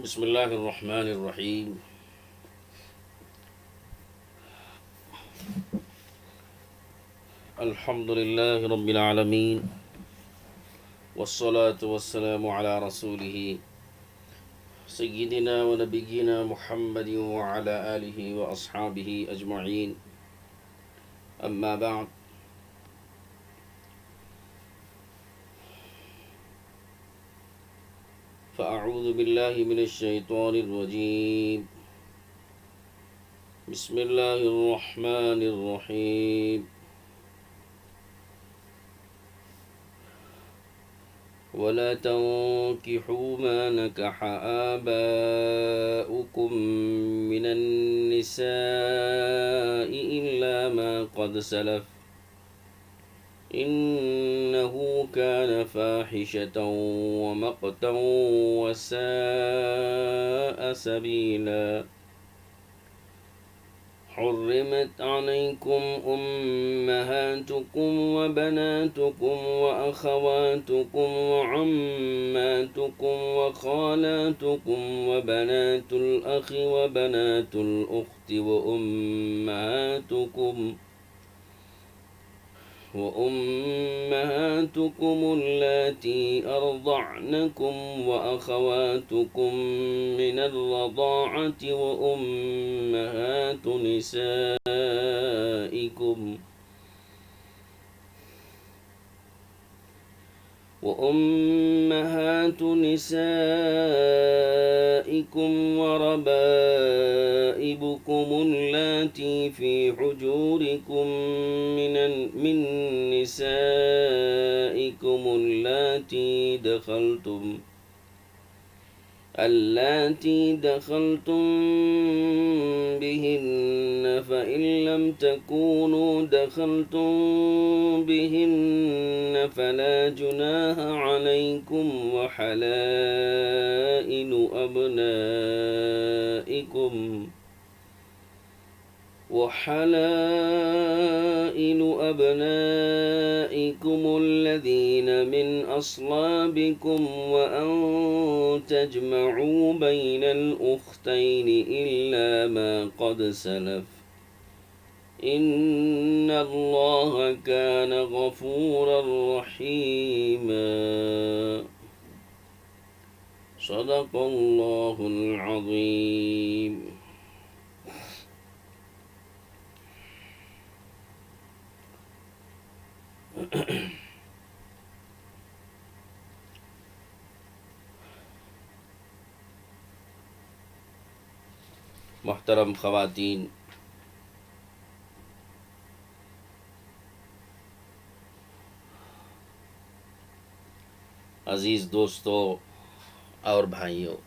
بسم اللہ الرحمن الرحیم۔ الحمد للہ رب العالمین، والصلاة والسلام علی رسولہ سیدنا و نبینا محمد وعلی آلہ و اصحابہ اجمعین، اما بعد۔ فاعوذ باللہ من الشیطان الرجیم، بسم اللہ الرحمن الرحیم۔ ولا تنكحوا ما نكح آباؤكم من النساء إلا ما قد سلف إنه كان فاحشة ومقتا وساء سبيلا۔ حرمت عليكم أمهاتكم وبناتكم وأخواتكم وعماتكم وخالاتكم وبنات الأخ وبنات الأخت وأمهاتكم اللاتي أرضعنكم وأخواتكم من الرضاعة وأمهات نسائكم وربائبكم اللاتي في حجوركم من نسائكم اللاتي دخلتم بهن، فإن لم تكونوا دخلتم بهن فلا جناح عليكم وحلائل أبنائكم الذين من أصلابكم وأن تجمعوا بين الأختين إلا ما قد سلف إن الله كان غفورا رحيما۔ صدق الله العظيم۔ محترم خواتین، عزیز دوستو اور بھائیوں،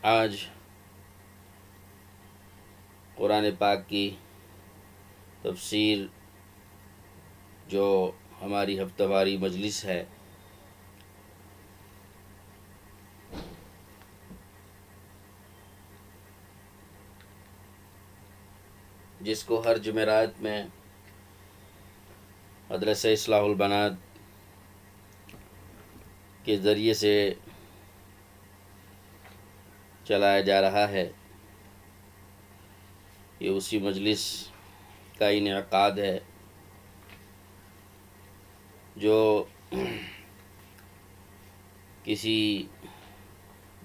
آج قرآن پاک کی تفسیر جو ہماری ہفتہ واری مجلس ہے، جس کو ہر جمعرات میں مدرسہ اصلاح البنات کے ذریعے سے چلایا جا رہا ہے، یہ اسی مجلس کا انعقاد ہے جو کسی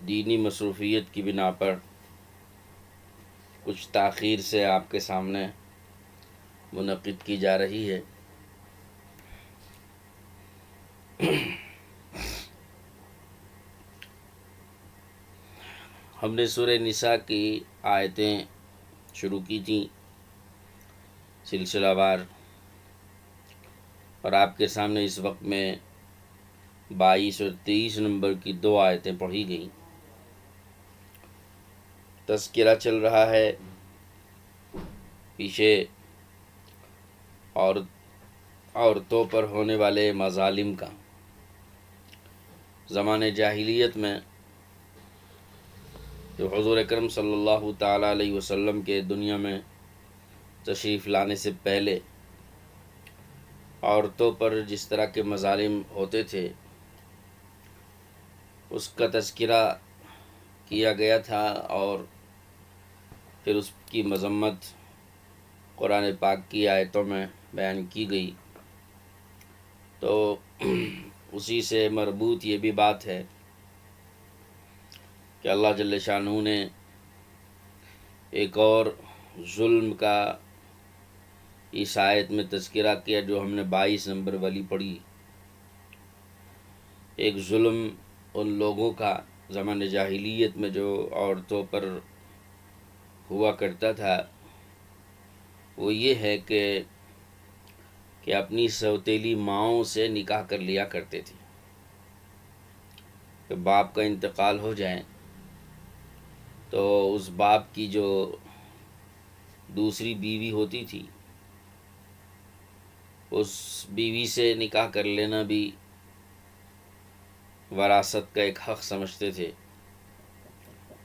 دینی مصروفیت کی بنا پر کچھ تاخیر سے آپ کے سامنے منعقد کی جا رہی ہے۔ ہم نے سورہ نساء کی آیتیں شروع کی تھیں سلسلہ وار، اور آپ کے سامنے اس وقت میں 22 اور 23 نمبر کی 2 آیتیں پڑھی گئیں۔ تذکرہ چل رہا ہے پیچھے عورتوں پر ہونے والے مظالم کا۔ زمانۂ جاہلیت میں جو حضور اکرم صلی اللہ تعالیٰ علیہ وسلم کے دنیا میں تشریف لانے سے پہلے عورتوں پر جس طرح کے مظالم ہوتے تھے اس کا تذکرہ کیا گیا تھا، اور پھر اس کی مذمت قرآن پاک کی آیتوں میں بیان کی گئی۔ تو اسی سے مربوط یہ بھی بات ہے کہ اللہ جل شانہ نے ایک اور ظلم کا اس آیت میں تذکرہ کیا جو ہم نے 22 نمبر والی پڑھی۔ ایک ظلم ان لوگوں کا زمانِ جاہلیت میں جو عورتوں پر ہوا کرتا تھا، وہ یہ ہے کہ اپنی سوتیلی ماؤں سے نکاح کر لیا کرتے تھے کہ باپ کا انتقال ہو جائے تو اس باپ کی جو دوسری بیوی ہوتی تھی اس بیوی سے نکاح کر لینا بھی وراثت کا ایک حق سمجھتے تھے،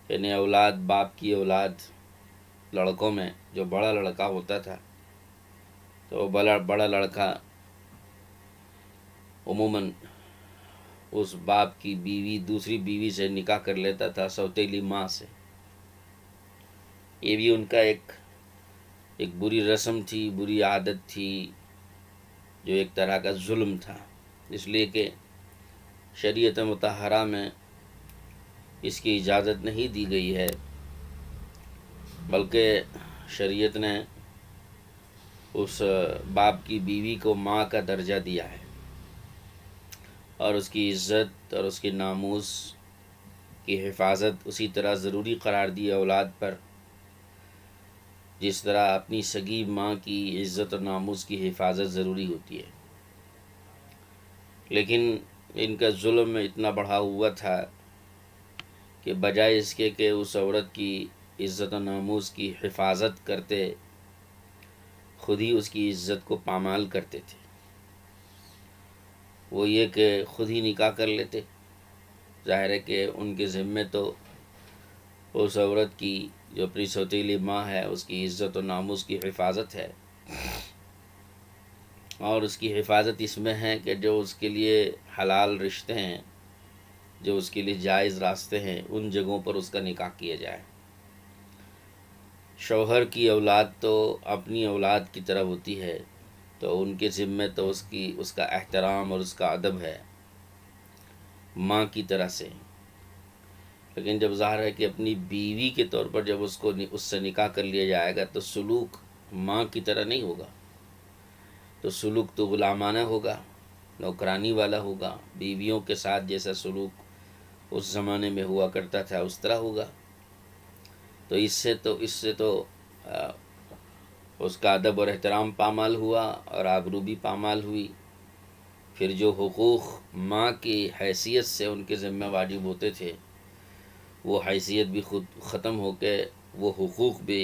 یعنی اولاد، باپ کی اولاد لڑکوں میں جو بڑا لڑکا ہوتا تھا تو بڑا لڑکا عموماً اس باپ کی بیوی دوسری بیوی سے نکاح کر لیتا تھا، سوتیلی ماں سے۔ یہ بھی ان کا ایک بری رسم تھی، بری عادت تھی، جو ایک طرح کا ظلم تھا، اس لیے کہ شریعت مطہرہ میں اس کی اجازت نہیں دی گئی ہے، بلکہ شریعت نے اس باپ کی بیوی کو ماں کا درجہ دیا ہے، اور اس کی عزت اور اس کے ناموس کی حفاظت اسی طرح ضروری قرار دی اولاد پر جس طرح اپنی سگی ماں کی عزت اور ناموس کی حفاظت ضروری ہوتی ہے۔ لیکن ان کا ظلم اتنا بڑھا ہوا تھا کہ بجائے اس کے کہ اس عورت کی عزت و ناموس کی حفاظت کرتے، خود ہی اس کی عزت کو پامال کرتے تھے۔ وہ یہ کہ خود ہی نکاح کر لیتے، ظاہر ہے کہ ان کے ذمے تو اس عورت کی جو اپنی سوتیلی ماں ہے اس کی عزت و ناموس کی حفاظت ہے، اور اس کی حفاظت اس میں ہے کہ جو اس کے لیے حلال رشتے ہیں، جو اس کے لیے جائز راستے ہیں، ان جگہوں پر اس کا نکاح کیا جائے۔ شوہر کی اولاد تو اپنی اولاد کی طرح ہوتی ہے، تو ان کے ذمے تو اس کا احترام اور اس کا ادب ہے ماں کی طرح سے، لیکن جب ظاہر ہے کہ اپنی بیوی کے طور پر جب اس سے نکاح کر لیا جائے گا تو سلوک ماں کی طرح نہیں ہوگا، تو سلوک تو غلامانہ ہوگا، نوکرانی والا ہوگا، بیویوں کے ساتھ جیسا سلوک اس زمانے میں ہوا کرتا تھا اس طرح ہوگا۔ تو اس سے تو اس کا ادب اور احترام پامال ہوا اور آبرو بھی پامال ہوئی۔ پھر جو حقوق ماں کی حیثیت سے ان کے ذمہ واجب ہوتے تھے وہ حیثیت بھی خود ختم ہو کے وہ حقوق بھی،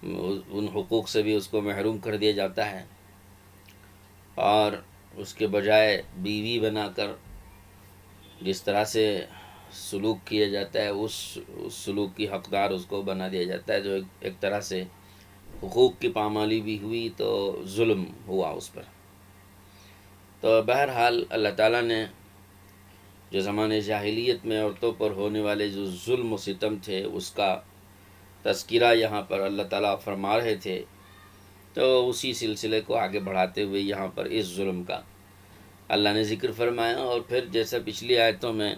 ان حقوق سے بھی اس کو محروم کر دیا جاتا ہے، اور اس کے بجائے بیوی بنا کر جس طرح سے سلوک کیا جاتا ہے اس سلوک کی حقدار اس کو بنا دیا جاتا ہے، جو ایک طرح سے حقوق کی پامالی بھی ہوئی تو ظلم ہوا اس پر۔ تو بہرحال اللہ تعالیٰ نے جو زمانے جاہلیت میں عورتوں پر ہونے والے جو ظلم و ستم تھے اس کا تذکرہ یہاں پر اللہ تعالیٰ فرما رہے تھے، تو اسی سلسلے کو آگے بڑھاتے ہوئے یہاں پر اس ظلم کا اللہ نے ذکر فرمایا، اور پھر جیسا پچھلی آیتوں میں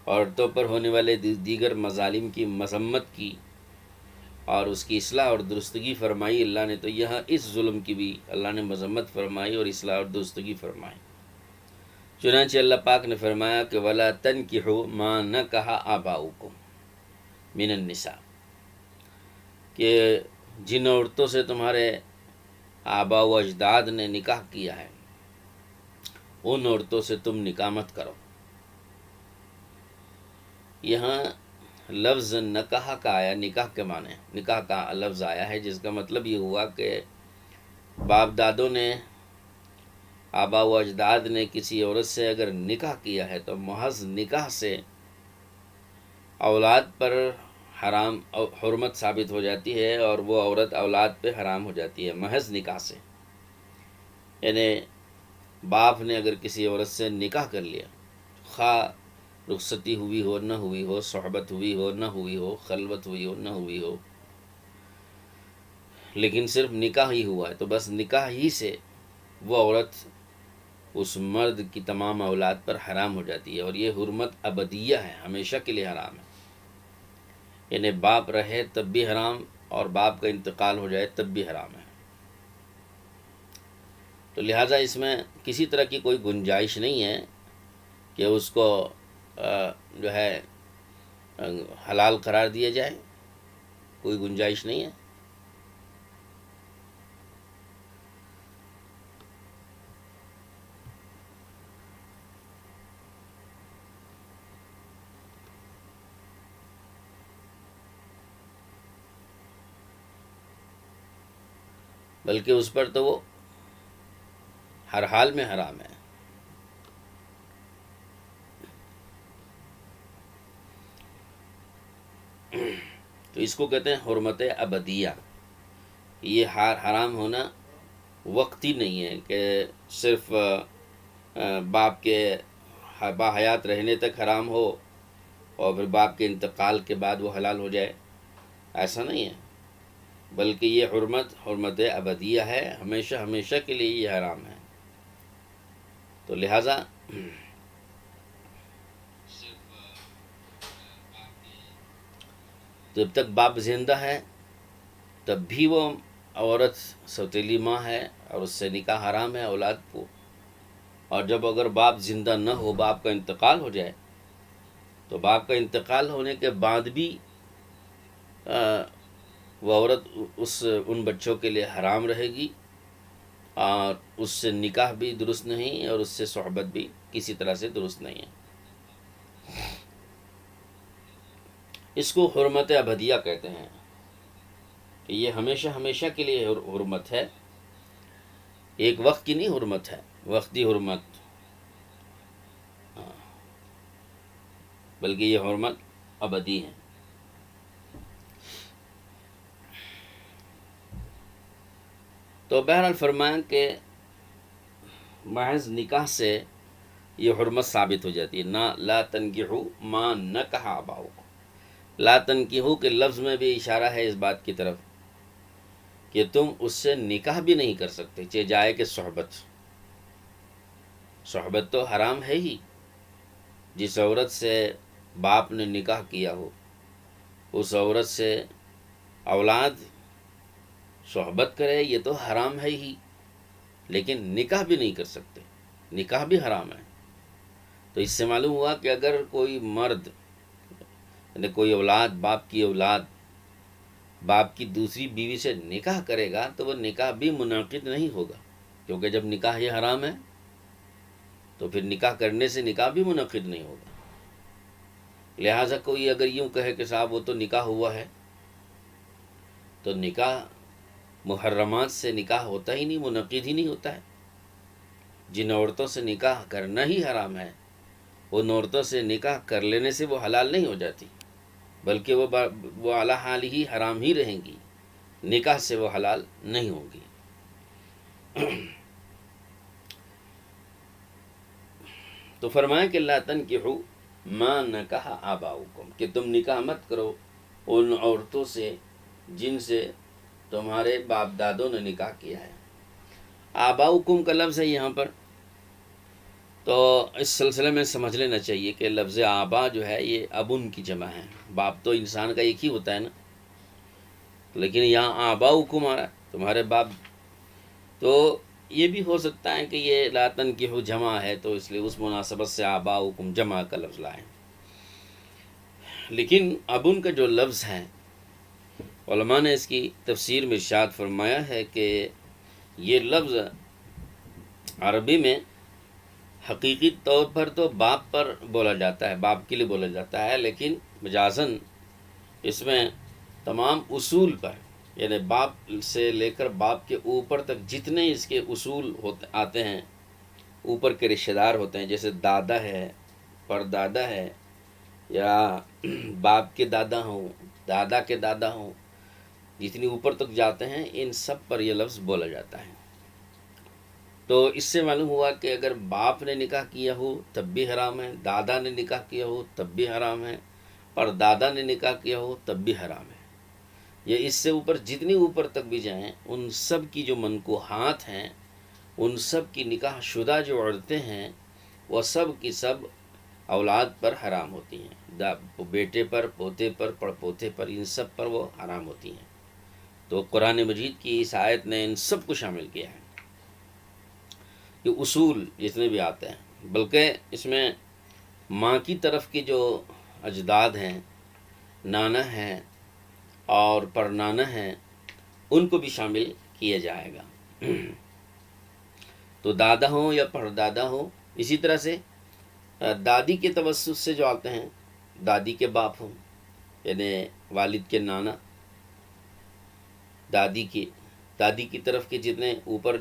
عورتوں پر ہونے والے دیگر مظالم کی مذمت کی اور اس کی اصلاح اور درستگی فرمائی اللہ نے، تو یہاں اس ظلم کی بھی اللہ نے مذمت فرمائی اور اصلاح اور درستگی فرمائی۔ چنانچہ اللہ پاک نے فرمایا کہ وَلَا تَنْكِحُوا مَا نَكَحَ آبَاؤُكُمْ مِنَ النِّسَاءِ، کہ جن عورتوں سے تمہارے آبا و اجداد نے نکاح کیا ہے ان عورتوں سے تم نکاح مت کرو۔ یہاں لفظ نکاح کا آیا، نکاح کے معنی نکاح کا لفظ آیا ہے، جس کا مطلب یہ ہوا کہ باپ دادوں نے، آبا و اجداد نے کسی عورت سے اگر نکاح کیا ہے تو محض نکاح سے اولاد پر حرام حرمت ثابت ہو جاتی ہے، اور وہ عورت اولاد پہ حرام ہو جاتی ہے محض نکاح سے۔ یعنی باپ نے اگر کسی عورت سے نکاح کر لیا، خواہ رخصتی ہوئی ہو نہ ہوئی ہو، صحبت ہوئی ہو نہ ہوئی ہو، خلوت ہوئی ہو نہ ہوئی ہو، لیکن صرف نکاح ہی ہوا ہے، تو بس نکاح ہی سے وہ عورت اس مرد کی تمام اولاد پر حرام ہو جاتی ہے، اور یہ حرمت ابدیہ ہے، ہمیشہ کے لیے حرام ہے۔ یعنی باپ رہے تب بھی حرام، اور باپ کا انتقال ہو جائے تب بھی حرام ہے۔ تو لہٰذا اس میں کسی طرح کی کوئی گنجائش نہیں ہے کہ اس کو جو ہے حلال قرار دیا جائے، کوئی گنجائش نہیں ہے۔ بلکہ اس پر تو وہ ہر حال میں حرام ہے۔ تو اس کو کہتے ہیں حرمت ابدیہ۔ یہ حرام ہونا وقتی نہیں ہے کہ صرف باپ کے باحیات رہنے تک حرام ہو اور پھر باپ کے انتقال کے بعد وہ حلال ہو جائے، ایسا نہیں ہے، بلکہ یہ حرمت ابدیہ ہے، ہمیشہ ہمیشہ کے لیے یہ حرام ہے۔ تو لہٰذا جب تک باپ زندہ ہے تب بھی وہ عورت سوتیلی ماں ہے اور اس سے نکاح حرام ہے اولاد کو، اور جب اگر باپ زندہ نہ ہو، باپ کا انتقال ہو جائے، تو باپ کا انتقال ہونے کے بعد بھی وہ عورت ان بچوں کے لیے حرام رہے گی، اور اس سے نکاح بھی درست نہیں اور اس سے صحبت بھی کسی طرح سے درست نہیں ہے۔ اس کو حرمت ابدیہ کہتے ہیں کہ یہ ہمیشہ ہمیشہ کے لیے حرمت ہے، ایک وقت کی نہیں حرمت ہے، وقتی حرمت، بلکہ یہ حرمت ابدی ہے۔ تو بہرحال فرمایا کہ محض نکاح سے یہ حرمت ثابت ہو جاتی ہے۔ نہ لا تنکحوا ما نکح آباؤکم، لا تنکحوا کے لفظ میں بھی اشارہ ہے اس بات کی طرف کہ تم اس سے نکاح بھی نہیں کر سکتے، چاہے جائے کہ صحبت تو حرام ہے ہی۔ جس عورت سے باپ نے نکاح کیا ہو، اس عورت سے اولاد صحبت کرے، یہ تو حرام ہے ہی، لیکن نکاح بھی نہیں کر سکتے، نکاح بھی حرام ہے۔ تو اس سے معلوم ہوا کہ اگر کوئی مرد، یعنی کوئی اولاد، باپ کی اولاد باپ کی دوسری بیوی سے نکاح کرے گا تو وہ نکاح بھی منعقد نہیں ہوگا، کیونکہ جب نکاح یہ حرام ہے تو پھر نکاح کرنے سے نکاح بھی منعقد نہیں ہوگا۔ لہٰذا کوئی اگر یوں کہے کہ صاحب وہ تو نکاح ہوا ہے، تو نکاح محرمات سے نکاح ہوتا ہی نہیں، منعقد ہی نہیں ہوتا ہے۔ جن عورتوں سے نکاح کرنا ہی حرام ہے، ان عورتوں سے نکاح کر لینے سے وہ حلال نہیں ہو جاتی، بلکہ وہ اعلیٰ حال ہی حرام ہی رہیں گی، نکاح سے وہ حلال نہیں ہوں گی۔ تو فرمایا کہ لا تنکحوا ما نکح آباؤکم، کہ تم نکاح مت کرو ان عورتوں سے جن سے تمہارے باپ دادوں نے نکاح کیا ہے۔ آباؤکم کا لفظ ہے یہاں پر، تو اس سلسلے میں سمجھ لینا چاہیے کہ لفظ آبا جو ہے یہ ابن کی جمع ہے۔ باپ تو انسان کا ایک ہی ہوتا ہے نا، لیکن یہاں آباؤکم آ رہا ہے، تمہارے باپ۔ تو یہ بھی ہو سکتا ہے کہ یہ لا تنکحوا جمع ہے تو اس لیے اس مناسبت سے آباؤکم جمع کا لفظ لائیں، لیکن ابن کا جو لفظ ہے علماء نے اس کی تفسیر میں ارشاد فرمایا ہے کہ یہ لفظ عربی میں حقیقی طور پر تو باپ پر بولا جاتا ہے، باپ کے لیے بولا جاتا ہے، لیکن مجازاً اس میں تمام اصول پر، یعنی باپ سے لے کر باپ کے اوپر تک جتنے اس کے اصول آتے ہیں، اوپر کے رشتہ دار ہوتے ہیں، جیسے دادا ہے، پردادا ہے، یا باپ کے دادا ہوں، دادا کے دادا ہوں، جتنی اوپر تک جاتے ہیں ان سب پر یہ لفظ بولا جاتا ہے۔ تو اس سے معلوم ہوا کہ اگر باپ نے نکاح کیا ہو تب بھی حرام ہے، دادا نے نکاح کیا ہو تب بھی حرام ہے، اور دادا نے نکاح کیا ہو تب بھی حرام ہے. یا اس سے اوپر جتنی اوپر تک بھی جائیں، ان سب کی جو منکوحات ہیں، ان سب کی نکاح شدہ جو عورتیں ہیں، وہ سب کی سب اولاد پر حرام ہوتی ہیں، بیٹے پر، پوتے پر، پڑپوتے پر، ان سب پر وہ حرام ہوتی ہیں. تو قرآن مجید کی اس آیت نے ان سب کو شامل کیا ہے، یہ اصول جتنے بھی آتے ہیں. بلکہ اس میں ماں کی طرف کے جو اجداد ہیں، نانا ہیں اور پرنانا ہیں، ان کو بھی شامل کیا جائے گا. تو دادا ہوں یا پردادا ہوں. اسی طرح سے دادی کے توسط سے جو آتے ہیں، دادی کے باپ ہوں، یعنی والد کے نانا، دادی کی طرف کے جتنے اوپر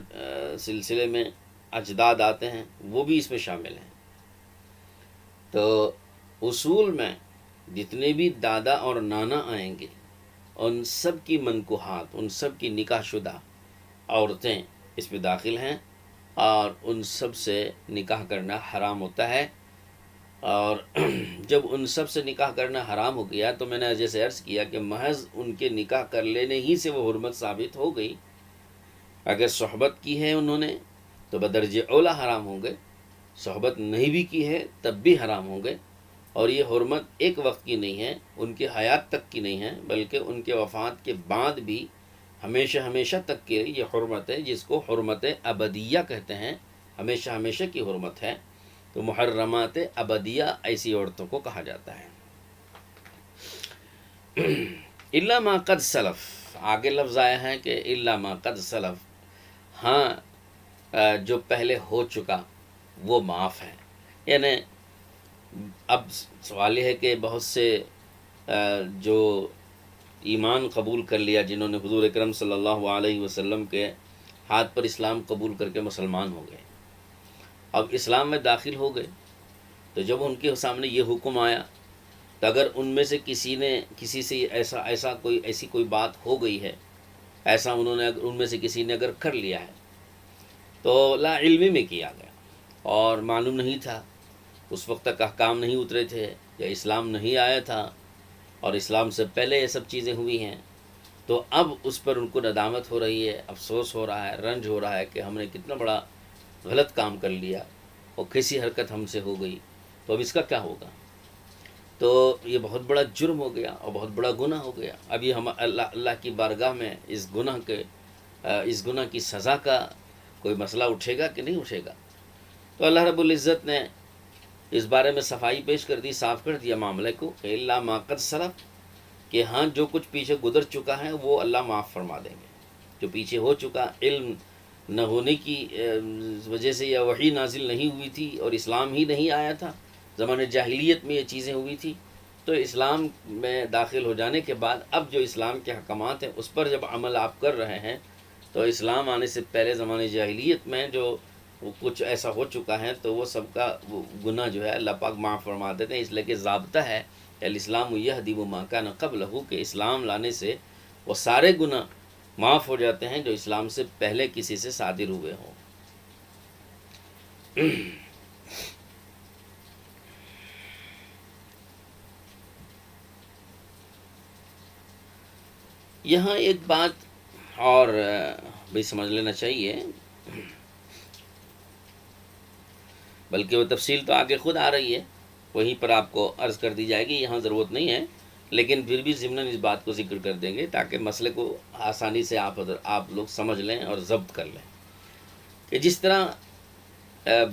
سلسلے میں اجداد آتے ہیں، وہ بھی اس میں شامل ہیں. تو اصول میں جتنے بھی دادا اور نانا آئیں گے، ان سب کی منکوحات، ان سب کی نکاح شدہ عورتیں اس میں داخل ہیں، اور ان سب سے نکاح کرنا حرام ہوتا ہے. اور جب ان سب سے نکاح کرنا حرام ہو گیا تو میں نے جیسے عرض کیا کہ محض ان کے نکاح کر لینے ہی سے وہ حرمت ثابت ہو گئی. اگر صحبت کی ہے انہوں نے تو بدرجہ اولا حرام ہوں گے، صحبت نہیں بھی کی ہے تب بھی حرام ہوں گے. اور یہ حرمت ایک وقت کی نہیں ہے، ان کے حیات تک کی نہیں ہے، بلکہ ان کے وفات کے بعد بھی ہمیشہ ہمیشہ تک کی یہ حرمت ہے، جس کو حرمت ابدیہ کہتے ہیں. ہمیشہ ہمیشہ کی حرمت ہے. تو محرمات ابدیہ ایسی عورتوں کو کہا جاتا ہے. الا ما قد سلف، آگے لفظ آیا ہے کہ الا ما قد سلف، ہاں جو پہلے ہو چکا وہ معاف ہے. یعنی اب سوال یہ ہے کہ بہت سے جو ایمان قبول کر لیا، جنہوں نے حضور اکرم صلی اللہ علیہ وسلم کے ہاتھ پر اسلام قبول کر کے مسلمان ہو گئے، اب اسلام میں داخل ہو گئے، تو جب ان کے سامنے یہ حکم آیا تو اگر ان میں سے کسی سے ایسی کوئی بات ہو گئی ہے، ایسا ان میں سے کسی نے اگر کر لیا ہے تو لا علمی میں کیا گیا اور معلوم نہیں تھا، اس وقت تک احکام نہیں اترے تھے یا اسلام نہیں آیا تھا، اور اسلام سے پہلے یہ سب چیزیں ہوئی ہیں، تو اب اس پر ان کو ندامت ہو رہی ہے، افسوس ہو رہا ہے، رنج ہو رہا ہے کہ ہم نے کتنا بڑا غلط کام کر لیا اور کیسی حرکت ہم سے ہو گئی، تو اب اس کا کیا ہوگا. تو یہ بہت بڑا جرم ہو گیا اور بہت بڑا گناہ ہو گیا. ابھی ہم اللہ کی بارگاہ میں اس گناہ کی سزا کا کوئی مسئلہ اٹھے گا کہ نہیں اٹھے گا. تو اللہ رب العزت نے اس بارے میں صفائی پیش کر دی، صاف کر دیا معاملے کو کہ الا ما قد سلف، کہ ہاں جو کچھ پیچھے گزر چکا ہے وہ اللہ معاف فرما دیں گے. جو پیچھے ہو چکا، علم نہ ہونے کی وجہ سے یا وحی نازل نہیں ہوئی تھی اور اسلام ہی نہیں آیا تھا، زمانے جاہلیت میں یہ چیزیں ہوئی تھی، تو اسلام میں داخل ہو جانے کے بعد اب جو اسلام کے حکمات ہیں اس پر جب عمل آپ کر رہے ہیں، تو اسلام آنے سے پہلے زمانے جاہلیت میں جو کچھ ایسا ہو چکا ہے تو وہ سب کا گناہ جو ہے اللہ پاک معاف فرما دیتے ہیں. اس لیے کہ ضابطہ ہے الاسلام یہدی ما کان قبلہ، کہ اسلام لانے سے وہ سارے گناہ معاف ہو جاتے ہیں جو اسلام سے پہلے کسی سے صادر ہوئے ہوں. یہاں ایک بات اور بھی سمجھ لینا چاہیے، بلکہ وہ تفصیل تو آگے خود آ رہی ہے، وہیں پر آپ کو عرض کر دی جائے گی، یہاں ضرورت نہیں ہے، لیکن پھر بھی ضمناً اس بات کو ذکر کر دیں گے تاکہ مسئلے کو آسانی سے آپ لوگ سمجھ لیں اور ضبط کر لیں. کہ جس طرح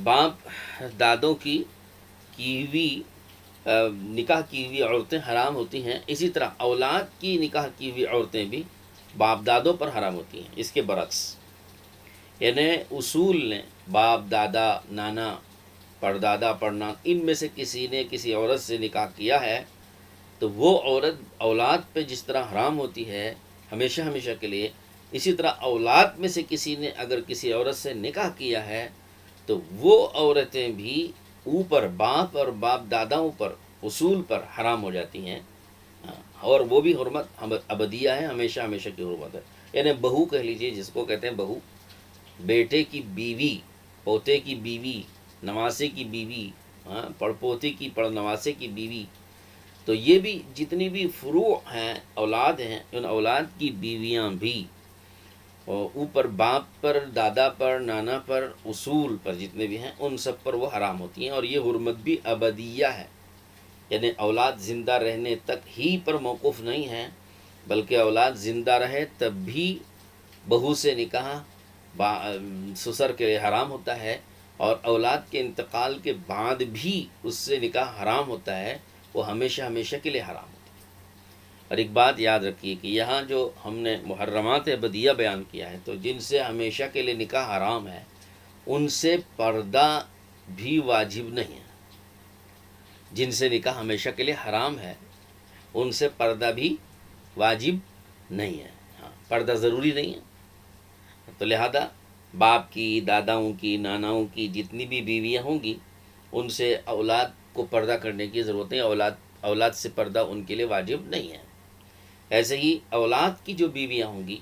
باپ دادوں کی ہوئی نکاح کی ہوئی عورتیں حرام ہوتی ہیں، اسی طرح اولاد کی نکاح کی ہوئی عورتیں بھی باپ دادوں پر حرام ہوتی ہیں. اس کے برعکس، یعنی اصول نے باپ دادا نانا پردادا پڑنا ان میں سے کسی نے کسی عورت سے نکاح کیا ہے تو وہ عورت اولاد پہ جس طرح حرام ہوتی ہے ہمیشہ ہمیشہ کے لیے، اسی طرح اولاد میں سے کسی نے اگر کسی عورت سے نکاح کیا ہے تو وہ عورتیں بھی اوپر باپ اور باپ داداؤں پر اصول پر حرام ہو جاتی ہیں. اور وہ بھی حرمت ابدیہ ہے، ہمیشہ ہمیشہ کی حرمت ہے. یعنی بہو کہہ لیجیے، جس کو کہتے ہیں بہو، بیٹے کی بیوی پوتے کی بیوی، نواسے کی بیوی، ہاں پڑپوتے کی پڑنواسے کی بیوی، تو یہ بھی جتنی بھی فروع ہیں، اولاد ہیں، ان اولاد کی بیویاں بھی، اور اوپر باپ پر، دادا پر، نانا پر، اصول پر جتنے بھی ہیں ان سب پر وہ حرام ہوتی ہیں، اور یہ حرمت بھی ابدیہ ہے، یعنی اولاد زندہ رہنے تک ہی پر موقوف نہیں ہے، بلکہ اولاد زندہ رہے تب بھی بہو سے نکاح سسر کے لیے حرام ہوتا ہے، اور اولاد کے انتقال کے بعد بھی اس سے نکاح حرام ہوتا ہے، وہ ہمیشہ ہمیشہ کے لیے حرام ہوتا ہے۔ اور ایک بات یاد رکھیے کہ یہاں جو ہم نے محرمات ابدیہ بیان کیا ہے، تو جن سے ہمیشہ کے لیے نکاح حرام ہے ان سے پردہ بھی واجب نہیں ہے، جن سے نکاح ہمیشہ کے لیے حرام ہے ان سے پردہ بھی واجب نہیں ہے، ہاں پردہ ضروری نہیں ہے، تو لہذا باپ کی، داداؤں کی، ناناؤں کی جتنی بھی بیویاں ہوں گی ان سے اولاد کو پردہ کرنے کی ضرورت نہیں، اولاد سے پردہ ان کے لیے واجب نہیں ہے۔ ایسے ہی اولاد کی جو بیویاں ہوں گی،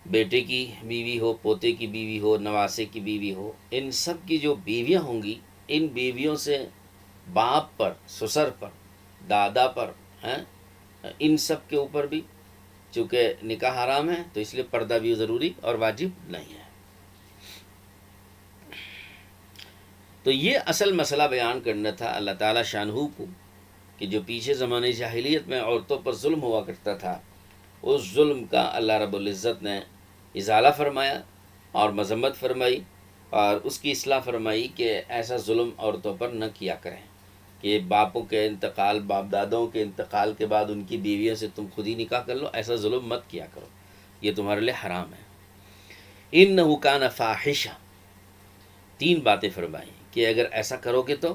بیٹے کی بیوی ہو، پوتے کی بیوی ہو، نواسے کی بیوی ہو، ان سب کی جو بیویاں ہوں گی، ان بیویوں سے باپ پر، سسر پر، دادا پر، ہیں ان سب کے اوپر بھی چونکہ نکاح حرام ہے تو اس لیے پردہ بھی ضروری اور واجب نہیں ہے۔ تو یہ اصل مسئلہ بیان کرنا تھا اللہ تعالیٰ شانہ کو، کہ جو پیچھے زمانے جاہلیت میں عورتوں پر ظلم ہوا کرتا تھا، اس ظلم کا اللہ رب العزت نے ازالہ فرمایا اور مذمت فرمائی، اور اس کی اصلاح فرمائی کہ ایسا ظلم عورتوں پر نہ کیا کریں، کہ باپوں کے انتقال، باپ دادوں کے انتقال کے بعد ان کی بیویوں سے تم خود ہی نکاح کر لو، ایسا ظلم مت کیا کرو، یہ تمہارے لیے حرام ہے۔ انہ کان فاحشہ، 3 باتیں فرمائی کہ اگر ایسا کرو گے تو،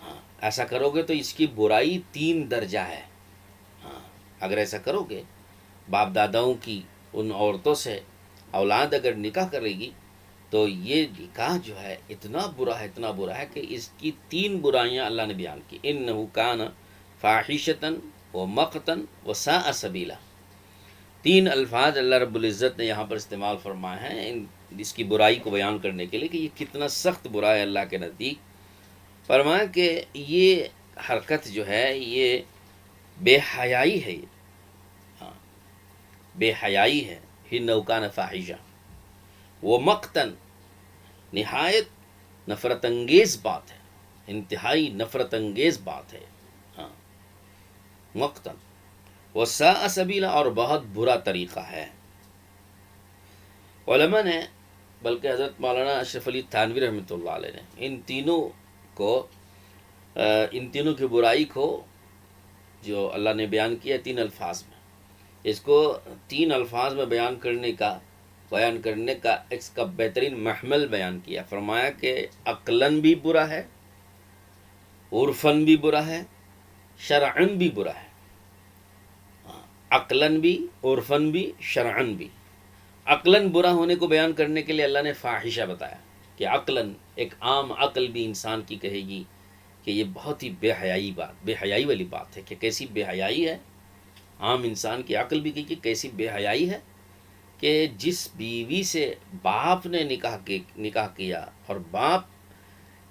ہاں ایسا کرو گے تو اس کی برائی 3 درجہ ہے، ہاں اگر ایسا کرو گے، باپ داداؤں کی ان عورتوں سے اولاد اگر نکاح کرے گی تو یہ نکاح جو ہے اتنا برا ہے، اتنا برا ہے کہ اس کی 3 برائیاں اللہ نے بیان کی۔ انہ کان فاحشۃ و مقتا و ساء سبیلا، 3 الفاظ اللہ رب العزت نے یہاں پر استعمال فرمائے ہیں اس کی برائی کو بیان کرنے کے لیے کہ یہ کتنا سخت برا ہے اللہ کے نزدیک۔ فرمایا کہ یہ حرکت جو ہے یہ بے حیائی ہے، ہاں بے حیائی ہے، انہ کان فاحشہ، وہ مقتن، نہایت نفرت انگیز بات ہے، انتہائی نفرت انگیز بات ہے، ہاں مقتن، وساء سبیلا، اور بہت برا طریقہ ہے۔ علماء نے، بلکہ حضرت مولانا اشرف علی تھانوی رحمۃ اللہ علیہ نے ان تینوں کی برائی کو جو اللہ نے بیان کیا 3 الفاظ میں، اس کو 3 الفاظ میں بیان کرنے کا اس کا بہترین محمل بیان کیا۔ فرمایا کہ عقلاً بھی برا ہے، عرفاً بھی برا ہے، شرعاً بھی برا ہے، عقلاً بھی، عرفاً بھی، شرعاً بھی۔ عقلاً برا ہونے کو بیان کرنے کے لیے اللہ نے فاحشہ بتایا کہ عقلاً ایک عام عقل بھی انسان کی کہے گی کہ یہ بہت ہی بے حیائی والی بات ہے، کہ کیسی بے حیائی ہے، عام انسان کی عقل بھی کہے کہ کیسی بے حیائی ہے کہ جس بیوی سے باپ نے نکاح کیا اور باپ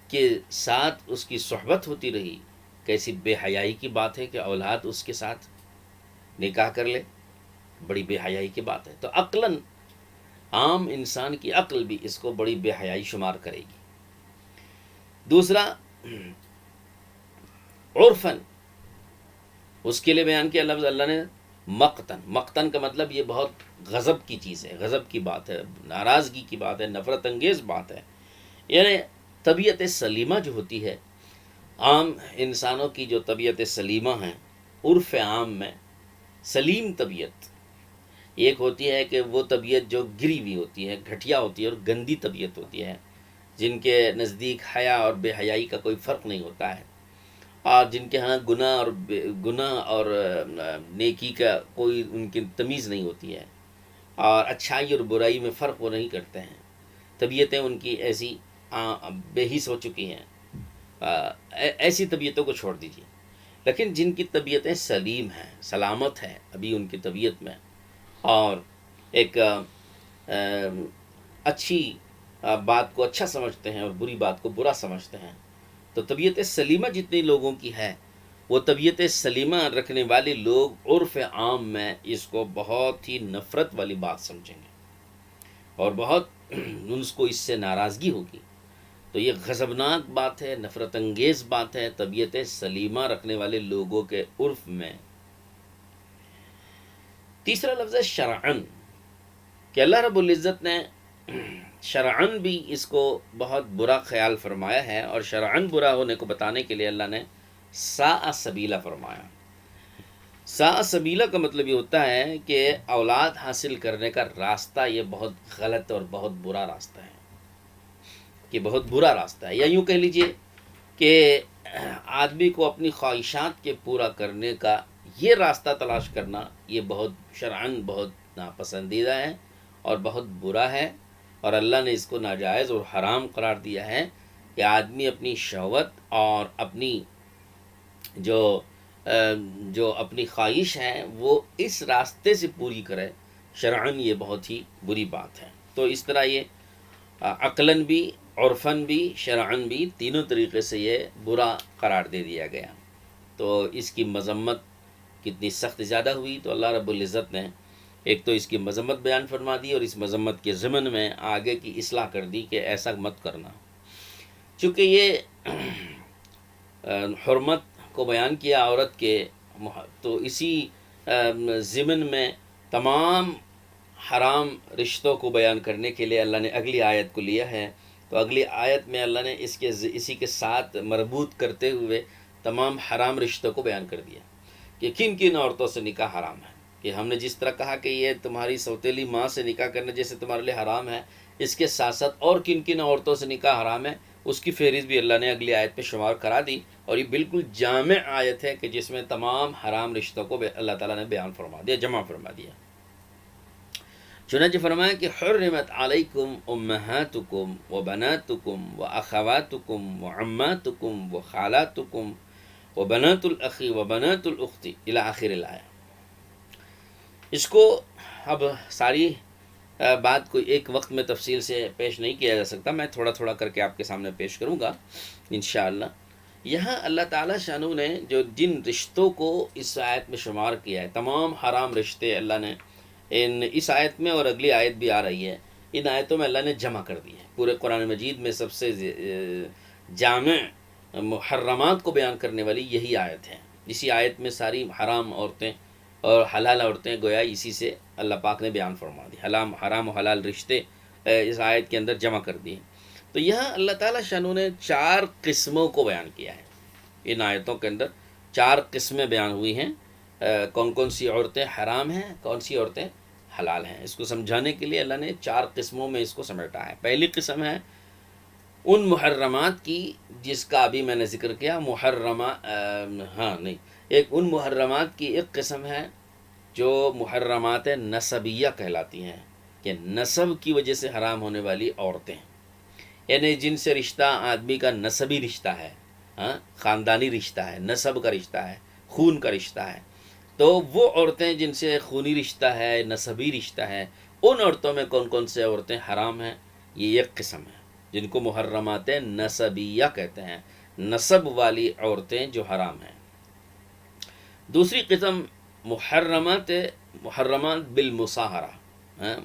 کے ساتھ اس کی صحبت ہوتی رہی، کیسی بے حیائی کی بات ہے کہ اولاد اس کے ساتھ نکاح کر لے، بڑی بے حیائی کی بات ہے۔ تو عقلاً عام انسان کی عقل بھی اس کو بڑی بے حیائی شمار کرے گی۔ دوسرا عرفاً، اس کے لیے بیان کیا لفظ اللہ نے مقتن کا مطلب یہ بہت غضب کی چیز ہے، غضب کی بات ہے، ناراضگی کی بات ہے، نفرت انگیز بات ہے، یعنی طبیعت سلیمہ جو ہوتی ہے، عام انسانوں کی جو طبیعت سلیمہ ہیں، عرف عام میں سلیم طبیعت ایک ہوتی ہے کہ وہ طبیعت جو گری ہوئی ہوتی ہے، گھٹیا ہوتی ہے اور گندی طبیعت ہوتی ہے، جن کے نزدیک حیا اور بے حیائی کا کوئی فرق نہیں ہوتا ہے، اور جن کے ہاں گناہ اور نیکی کا کوئی ان کی تمیز نہیں ہوتی ہے، اور اچھائی اور برائی میں فرق وہ نہیں کرتے ہیں، طبیعتیں ان کی ایسی بے حس ہو چکی ہیں، ایسی طبیعتوں کو چھوڑ دیجیے۔ لیکن جن کی طبیعتیں سلیم ہیں، سلامت ہیں ابھی ان کی طبیعت میں، اور ایک اچھی بات کو اچھا سمجھتے ہیں اور بری بات کو برا سمجھتے ہیں. تو طبیعت سلیمہ جتنی لوگوں کی ہے، وہ طبیعت سلیمہ رکھنے والے لوگ عرف عام میں اس کو بہت ہی نفرت والی بات سمجھیں گے اور بہت ان کو اس سے ناراضگی ہوگی. تو یہ غضبناک بات ہے، نفرت انگیز بات ہے طبیعت سلیمہ رکھنے والے لوگوں کے عرف میں. تیسرا لفظ ہے شرعن، کہ اللہ رب العزت نے شرعن بھی اس کو بہت برا خیال فرمایا ہے، اور شرعن برا ہونے کو بتانے کے لیے اللہ نے ساء سبیلا فرمایا. ساء سبیلا کا مطلب یہ ہوتا ہے کہ اولاد حاصل کرنے کا راستہ یہ بہت غلط اور بہت برا راستہ ہے، کہ بہت برا راستہ ہے. یا یوں کہہ لیجئے کہ آدمی کو اپنی خواہشات کے پورا کرنے کا یہ راستہ تلاش کرنا یہ بہت شرعن بہت ناپسندیدہ ہے اور بہت برا ہے، اور اللہ نے اس کو ناجائز اور حرام قرار دیا ہے کہ آدمی اپنی شہوت اور اپنی جو اپنی خواہش ہے وہ اس راستے سے پوری کرے. شرعن یہ بہت ہی بری بات ہے. تو اس طرح یہ عقلاً بھی، عرفاً بھی، شرعاً بھی، تینوں طریقے سے یہ برا قرار دے دیا گیا. تو اس کی مذمت کتنی سخت زیادہ ہوئی. تو اللہ رب العزت نے ایک تو اس کی مذمت بیان فرما دی، اور اس مذمت کے ضمن میں آگے کی اصلاح کر دی کہ ایسا مت کرنا. چونکہ یہ حرمت کو بیان کیا عورت کے، تو اسی ضمن میں تمام حرام رشتوں کو بیان کرنے کے لیے اللہ نے اگلی آیت کو لیا ہے. تو اگلی آیت میں اللہ نے اسی کے ساتھ مربوط کرتے ہوئے تمام حرام رشتوں کو بیان کر دیا کہ کن کن عورتوں سے نکاح حرام ہے. کہ ہم نے جس طرح کہا کہ یہ تمہاری سوتیلی ماں سے نکاح کرنا جیسے تمہارے لیے حرام ہے، اس کے ساتھ ساتھ اور کن کن عورتوں سے نکاح حرام ہے اس کی فہرست بھی اللہ نے اگلی آیت پہ شمار کرا دی. اور یہ بالکل جامع آیت ہے کہ جس میں تمام حرام رشتوں کو اللہ تعالیٰ نے بیان فرما دیا، جمع فرما دیا. چنانچہ فرمایا کہ حرمت علیکم امہاتکم و بناتکم و اخواتکم و عماتکم و خالاتکم و بنات الاخی و بنات الاختی الی آخر الآیہ. اس کو اب ساری بات کو ایک وقت میں تفصیل سے پیش نہیں کیا جا سکتا، میں تھوڑا تھوڑا کر کے آپ کے سامنے پیش کروں گا انشاءاللہ. یہاں اللہ تعالیٰ شانو نے جو جن رشتوں کو اس آیت میں شمار کیا ہے، تمام حرام رشتے اللہ نے اس آیت میں، اور اگلی آیت بھی آ رہی ہے، ان آیتوں میں اللہ نے جمع کر دی ہے. پورے قرآن مجید میں سب سے جامع محرمات کو بیان کرنے والی یہی آیت ہے. اسی آیت میں ساری حرام عورتیں اور حلال عورتیں گویا اسی سے اللہ پاک نے بیان فرما دی. حرام و حلال رشتے اس آیت کے اندر جمع کر دیے. تو یہاں اللہ تعالیٰ شانو نے 4 قسموں کو بیان کیا ہے. ان آیتوں کے اندر 4 قسمیں بیان ہوئی ہیں. کون کون سی عورتیں حرام ہیں، کون سی عورتیں حلال ہیں، اس کو سمجھانے کے لیے اللہ نے 4 قسموں میں اس کو سمیٹا ہے. پہلی قسم ہے ان محرمات کی جس کا ابھی میں نے ذکر کیا. ان محرمات کی ایک قسم ہے جو محرمات نسبیہ کہلاتی ہیں، کہ نسب کی وجہ سے حرام ہونے والی عورتیں، یعنی جن سے رشتہ آدمی کا نسبی رشتہ ہے، خاندانی رشتہ ہے، نسب کا رشتہ ہے، خون کا رشتہ ہے. تو وہ عورتیں جن سے خونی رشتہ ہے، نسبی رشتہ ہے، ان عورتوں میں کون کون سے عورتیں حرام ہیں، یہ ایک قسم ہے جن کو محرمات نسبیہ کہتے ہیں، نسب والی عورتیں جو حرام ہیں. دوسری قسم محرمات بالمصاہرہ،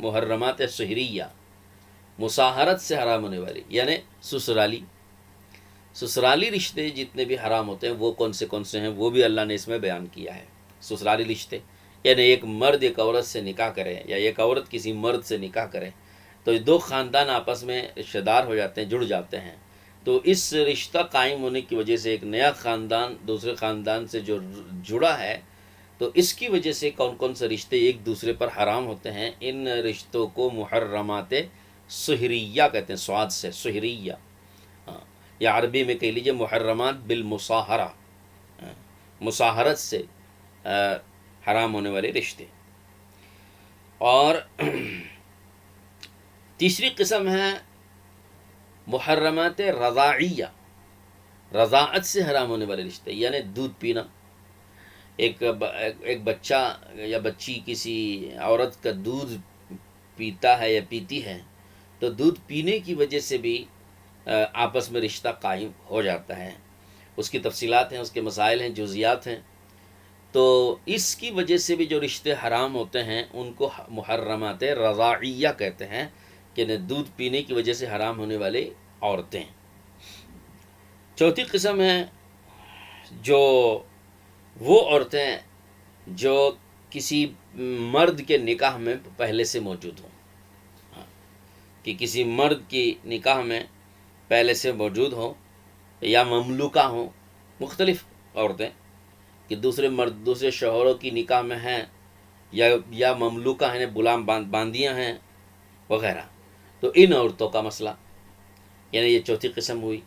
محرمات سحریہ، مصاہرت سے حرام ہونے والی، یعنی سسرالی رشتے جتنے بھی حرام ہوتے ہیں وہ کون سے ہیں، وہ بھی اللہ نے اس میں بیان کیا ہے. سسرالی رشتے یعنی ایک مرد ایک عورت سے نکاح کرے، یا ایک عورت کسی مرد سے نکاح کرے، تو 2 خاندان آپس میں رشتہ دار ہو جاتے ہیں، جڑ جاتے ہیں. تو اس رشتہ قائم ہونے کی وجہ سے ایک نیا خاندان دوسرے خاندان سے جو جڑا ہے، تو اس کی وجہ سے کون کون سے رشتے ایک دوسرے پر حرام ہوتے ہیں. ان رشتوں کو محرمات سحریہ کہتے ہیں، سواد سے سحریہ، یا عربی میں کہہ لیجیے محرمات بالمصاہرہ، مصاہرت سے حرام ہونے والے رشتے. اور تیسری قسم ہے محرمات رضاعیہ، رضاعت سے حرام ہونے والے رشتے، یعنی دودھ پینا. ایک بچہ یا بچی کسی عورت کا دودھ پیتا ہے یا پیتی ہے، تو دودھ پینے کی وجہ سے بھی آپس میں رشتہ قائم ہو جاتا ہے. اس کی تفصیلات ہیں، اس کے مسائل ہیں، جزیات ہیں. تو اس کی وجہ سے بھی جو رشتے حرام ہوتے ہیں ان کو محرمات رضاعیہ کہتے ہیں، کہ دودھ پینے کی وجہ سے حرام ہونے والی عورتیں. چوتھی قسم ہے جو وہ عورتیں جو کسی مرد کے نکاح میں پہلے سے موجود ہوں، کہ کسی مرد کی نکاح میں پہلے سے موجود ہوں یا مملوکہ ہوں. مختلف عورتیں کہ دوسرے شوہروں کی نکاح میں ہیں یا مملوکہ ہیں، غلام باندیاں ہیں وغیرہ. تو ان عورتوں کا مسئلہ، یعنی یہ چوتھی قسم ہوئی.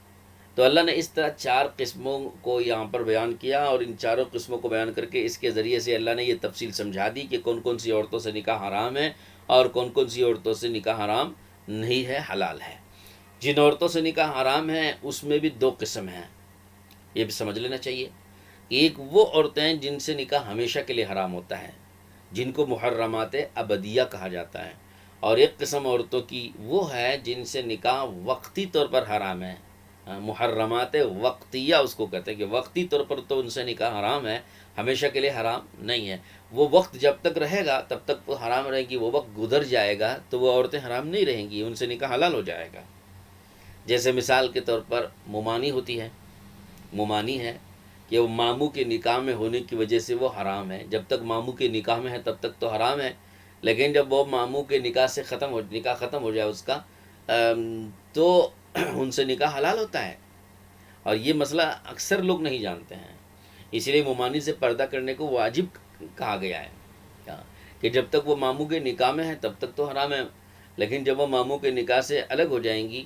تو اللہ نے اس طرح 4 قسموں کو یہاں پر بیان کیا، اور ان چاروں قسموں کو بیان کر کے اس کے ذریعے سے اللہ نے یہ تفصیل سمجھا دی کہ کون کون سی عورتوں سے نکاح حرام ہے اور کون کون سی عورتوں سے نکاح حرام نہیں ہے، حلال ہے. جن عورتوں سے نکاح حرام ہے اس میں بھی 2 قسم ہیں، یہ بھی سمجھ لینا چاہیے. ایک وہ عورتیں جن سے نکاح ہمیشہ کے لیے حرام ہوتا ہے، جن کو محرمات ابدیہ کہا جاتا ہے. اور ایک قسم عورتوں کی وہ ہے جن سے نکاح وقتی طور پر حرام ہے. محرمات وقتیہ اس کو کہتے ہیں، کہ وقتی طور پر تو ان سے نکاح حرام ہے، ہمیشہ کے لیے حرام نہیں ہے. وہ وقت جب تک رہے گا تب تک وہ حرام رہے گی، وہ وقت گزر جائے گا تو وہ عورتیں حرام نہیں رہیں گی، ان سے نکاح حلال ہو جائے گا. جیسے مثال کے طور پر ممانی ہوتی ہے. ممانی ہے کہ وہ ماموں کے نکاح میں ہونے کی وجہ سے وہ حرام ہے. جب تک ماموں کے نکاح میں ہے تب تک تو حرام ہے، لیکن جب وہ ماموں کے نکاح ختم ہو جائے اس کا، تو ان سے نکاح حلال ہوتا ہے. اور یہ مسئلہ اکثر لوگ نہیں جانتے ہیں، اس لیے ممانی سے پردہ کرنے کو واجب کہا گیا ہے، کہ جب تک وہ ماموں کے نکاح میں ہے تب تک تو حرام ہے، لیکن جب وہ ماموں کے نکاح سے الگ ہو جائیں گی،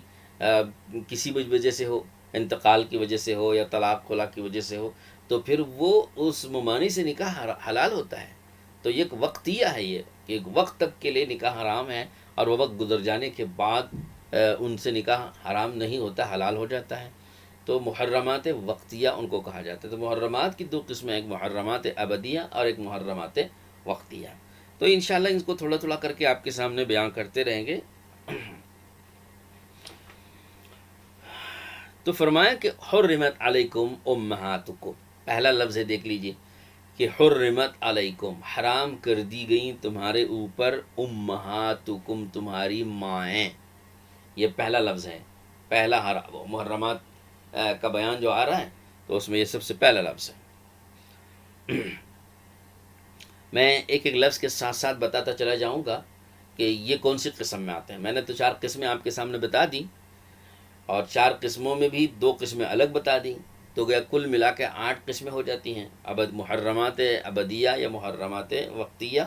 کسی وجہ سے ہو، انتقال کی وجہ سے ہو یا طلاق خلا کی وجہ سے ہو، تو پھر وہ اس ممانی سے نکاح حلال ہوتا ہے. تو یہ ایک وقتیہ ہے، یہ کہ ایک وقت تک کے لیے نکاح حرام ہے، اور وہ وقت گزر جانے کے بعد ان سے نکاح حرام نہیں ہوتا، حلال ہو جاتا ہے. تو محرمات وقتیہ ان کو کہا جاتا ہے. تو محرمات کی 2 قسمیں، ایک محرمات ابدیہ اور ایک محرمات وقتیہ. تو انشاءاللہ اس کو تھوڑا تھوڑا کر کے آپ کے سامنے بیان کرتے رہیں گے. تو فرمایا کہ حرمت علیکم امہاتکم، پہلا لفظ ہے، دیکھ لیجئے کہ حرمت علیکم، حرام کر دی گئیں تمہارے اوپر، امہاتکم، تمہاری مائیں. یہ پہلا لفظ ہے، پہلا محرمات کا بیان جو آ رہا ہے تو اس میں یہ سب سے پہلا لفظ ہے. میں ایک ایک لفظ کے ساتھ ساتھ بتاتا چلا جاؤں گا کہ یہ کون سی قسم میں آتے ہیں. میں نے تو 4 قسمیں آپ کے سامنے بتا دی، اور 4 قسموں میں بھی 2 قسمیں الگ بتا دیں، تو گیا کل ملا کے 8 قسمیں ہو جاتی ہیں. محرمات ابدیہ یا محرمات وقتیہ،